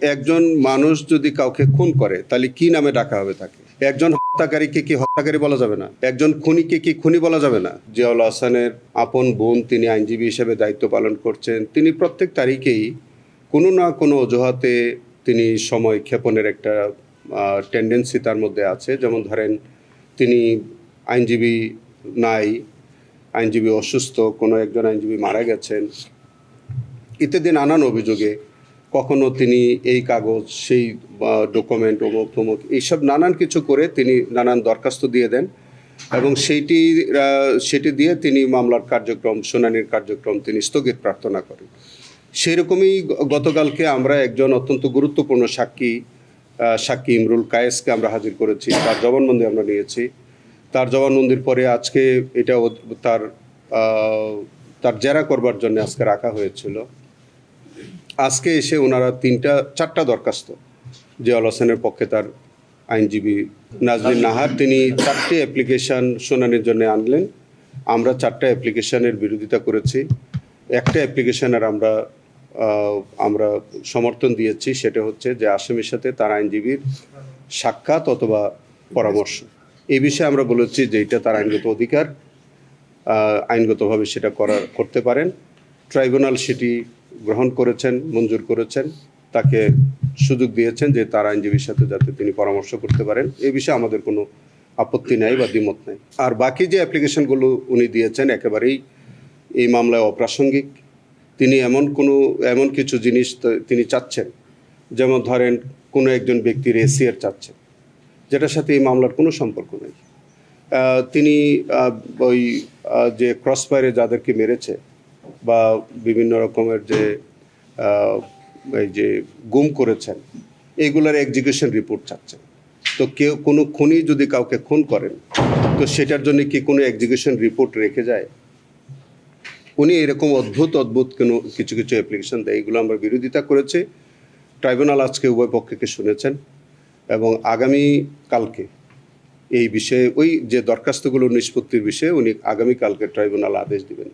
একজন মানুষ যদি কাউকে খুন করে তাহলে কি নামে ডাকা হবে তাকে? একজন হত্যাকারীকে কি হত্যাকারী বলা যাবে না? একজন খুনিকে কি খুনি বলা যাবে না? জিয়াউল হাসানের আপন বোন, তিনি আইনজীবী হিসেবে দায়িত্ব পালন করছেন। তিনি প্রত্যেক তারিখেই কোনো না কোনো অজুহাতে তিনি সময় ক্ষেপণের একটা টেন্ডেন্সি তার মধ্যে আছে। যেমন ধরেন, তিনি আইনজীবী নাই, আইনজীবী অসুস্থ, কোনো একজন আইনজীবী মারা গেছেন, ইত্যাদি নানান অভিযোগে কখনো তিনি এই কাগজ, সেই ডকুমেন্ট, অমুক তমুক, এইসব নানান কিছু করে তিনি নানান দরখাস্ত দিয়ে দেন এবং সেটি দিয়ে তিনি মামলার কার্যক্রম, শুনানির কার্যক্রম তিনি স্থগিত প্রার্থনা করেন। সেই রকমই গতকালকে আমরা একজন অত্যন্ত গুরুত্বপূর্ণ সাক্ষী ইমরুল কায়েসকে আমরা হাজির করেছি। তার জবানবন্দি আমরা নিয়েছি। তার জবানবন্দির পরে আজকে এটা তার জেরা করবার জন্য আজকে রাখা হয়েছিল। আজকে এসে ওনারা চারটা দরখাস্ত, জিয়াউল হাসানের পক্ষে তার আইনজীবী নাজনীন নাহার, তিনি 4টে অ্যাপ্লিকেশন শুনানির জন্য আনলেন। আমরা 4টা অ্যাপ্লিকেশনের বিরোধিতা করেছি। একটা অ্যাপ্লিকেশনের আমরা সমর্থন দিয়েছি, সেটা হচ্ছে যে আসামির সাথে তার আইনজীবীর সাক্ষাৎ অথবা পরামর্শ। এই বিষয়ে আমরা বলেছি যে এটা তার আইনগত অধিকার, আইনগতভাবে সেটা করতে পারেন। ট্রাইব্যুনাল সেটি গ্রহণ করেছেন, মঞ্জুর করেছেন, তাকে সুযোগ দিয়েছেন যে তার আইনজীবীর সাথে যাতে তিনি পরামর্শ করতে পারেন। এই বিষয়ে আমাদের কোনো আপত্তি নাই বা দ্বিমত নাই। আর বাকি যে অ্যাপ্লিকেশনগুলো উনি দিয়েছেন একেবারেই এই মামলায় অপ্রাসঙ্গিক। তিনি এমন কিছু জিনিস তিনি চাচ্ছেন, যেমন ধরেন কোনো একজন ব্যক্তির এসিআর চাচ্ছেন, যেটার সাথে এই মামলার কোনো সম্পর্ক নেই। তিনি যে ক্রসফায়ারে যাদেরকে মেরেছে বা বিভিন্ন রকমের এই যে গুম করেছেন, এইগুলোর এক্সিকিউশন রিপোর্ট চাচ্ছেন। তো কোনো খুনি যদি কাউকে খুন করেন, তো সেটার জন্য কি কোনো এক্সিকিউশন রিপোর্ট রেখে যায়? উনি এরকম অদ্ভুত কিছু অ্যাপ্লিকেশন দেয়। এগুলো আমরা বিরোধিতা করেছি। ট্রাইব্যুনাল আজকে উভয় পক্ষকে শুনেছেন এবং আগামীকালকে এই বিষয়ে ওই যে দরখাস্তগুলো নিষ্পত্তির বিষয়ে উনি আগামীকালকে ট্রাইব্যুনাল আদেশ দিবেন।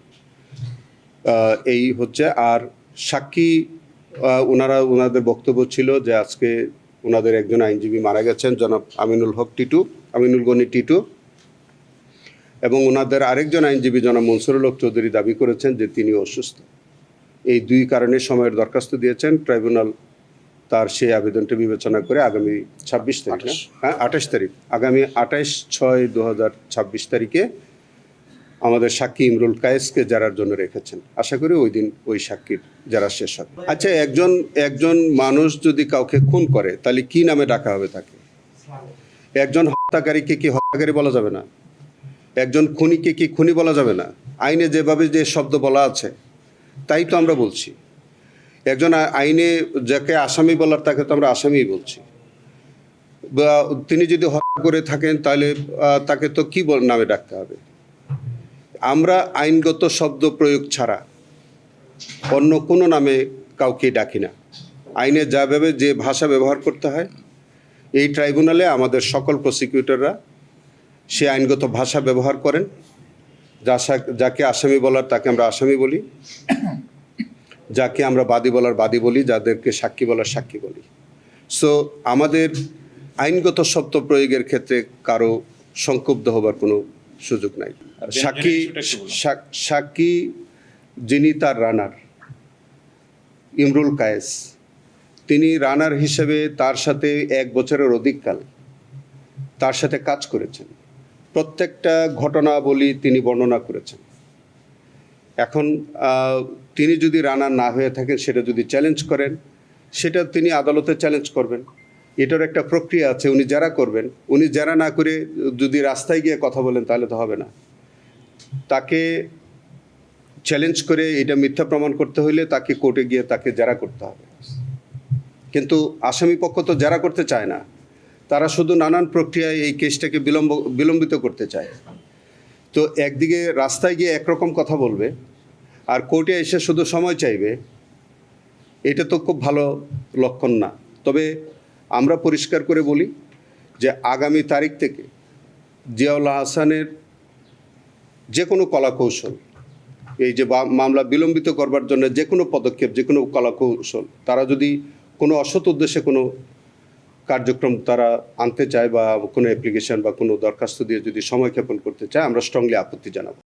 এই হচ্ছে। আর সাক্ষী, ওনাদের বক্তব্য ছিল যে আজকে ওনাদের একজন আইনজীবী মারা গেছেন, জনাব আমিনুল গনি টিটু, এবং ওনাদের আরেকজন আইনজীবী জনাব মনসুরুল হক চৌধুরী দাবি করেছেন যে তিনি অসুস্থ। এই দুই কারণে সময়ের দরখাস্ত দিয়েছেন। ট্রাইব্যুনাল তার সেই আবেদনটা বিবেচনা করে আগামী 26 তারিখ, হ্যাঁ 28 তারিখ, আগামী 28/6/2026 তারিখে আমাদের সাক্ষী ইমরুল কায়েসকে জেরার জন্য রেখেছেন। আশা করি ওই দিন ওই সাক্ষীর জেরা শেষ হবে। আচ্ছা, একজন মানুষ যদি কাউকে খুন করে তাহলে কি নামে ডাকা হবে তাকে? একজন হত্যাকারীকে কি হত্যাকারী বলা যাবে না? একজন খুনিকে কি খুনি বলা যাবে না? আইনে যেভাবে যে শব্দ বলা আছে তাই তো আমরা বলছি। একজন আইনে যাকে আসামি বলার তাকে তো আমরা আসামিই বলছি। বা তিনি যদি হত্যা করে থাকেন তাহলে তাকে তো কি নামে ডাকতে হবে? আমরা আইনগত শব্দ প্রয়োগ ছাড়া অন্য কোনো নামে কাউকে ডাকি না। আইনে যাভাবে যে ভাষা ব্যবহার করতে হয়, এই ট্রাইব্যুনালে আমাদের সকল প্রসিকিউটররা সে আইনগত ভাষা ব্যবহার করেন। যাকে আসামি বলার তাকে আমরা আসামি বলি, যাকে আমরা বাদী বলার বাদী বলি, যাদেরকে সাক্ষী বলার সাক্ষী বলি। সো আমাদের আইনগত শব্দ প্রয়োগের ক্ষেত্রে কারো সংক্ষুব্ধ হবার কোনো সুযোগ নাই। সাক্ষী যিনি তার রানার, ইমরুল কায়েস, তিনি রানার হিসেবে তার সাথে 1 বছরের অধিককাল তার সাথে কাজ করেছেন। প্রত্যেকটা ঘটনাবলী তিনি বর্ণনা করেছেন। এখন তিনি যদি রানার না হয়ে থাকেন, সেটা যদি চ্যালেঞ্জ করেন, সেটা তিনি আদালতে চ্যালেঞ্জ করবেন। এটার একটা প্রক্রিয়া আছে, উনি যারা করবেন। উনি যারা না করে যদি রাস্তায় গিয়ে কথা বলেন তাহলে তো হবে না। তাকে চ্যালেঞ্জ করে এটা মিথ্যা প্রমাণ করতে হইলে তাকে কোর্টে গিয়ে তাকে জেরা করতে হবে। কিন্তু আসামি পক্ষ তো জেরা করতে চায় না, তারা শুধু নানান প্রক্রিয়ায় এই কেসটাকে বিলম্বিত করতে চায়। তো একদিকে রাস্তায় গিয়ে একরকম কথা বলবে আর কোর্টে এসে শুধু সময় চাইবে, এটা তো খুব ভালো লক্ষণ না। তবে আমরা পরিষ্কার করে বলি যে আগামী তারিখ থেকে জিয়াউল হাসানের যে কোনো কলাকৌশল, এই যে মামলা বিলম্বিত করবার জন্য যে কোনো পদক্ষেপ, যে কোনো কলাকৌশল তারা যদি কোনো অসৎ উদ্দেশ্যে কোনো কার্যক্রম তারা আনতে চায় বা কোনো অ্যাপ্লিকেশন বা কোনো দরখাস্ত দিয়ে যদি সময়ক্ষেপণ করতে চায় আমরা স্ট্রংলি আপত্তি জানাবো।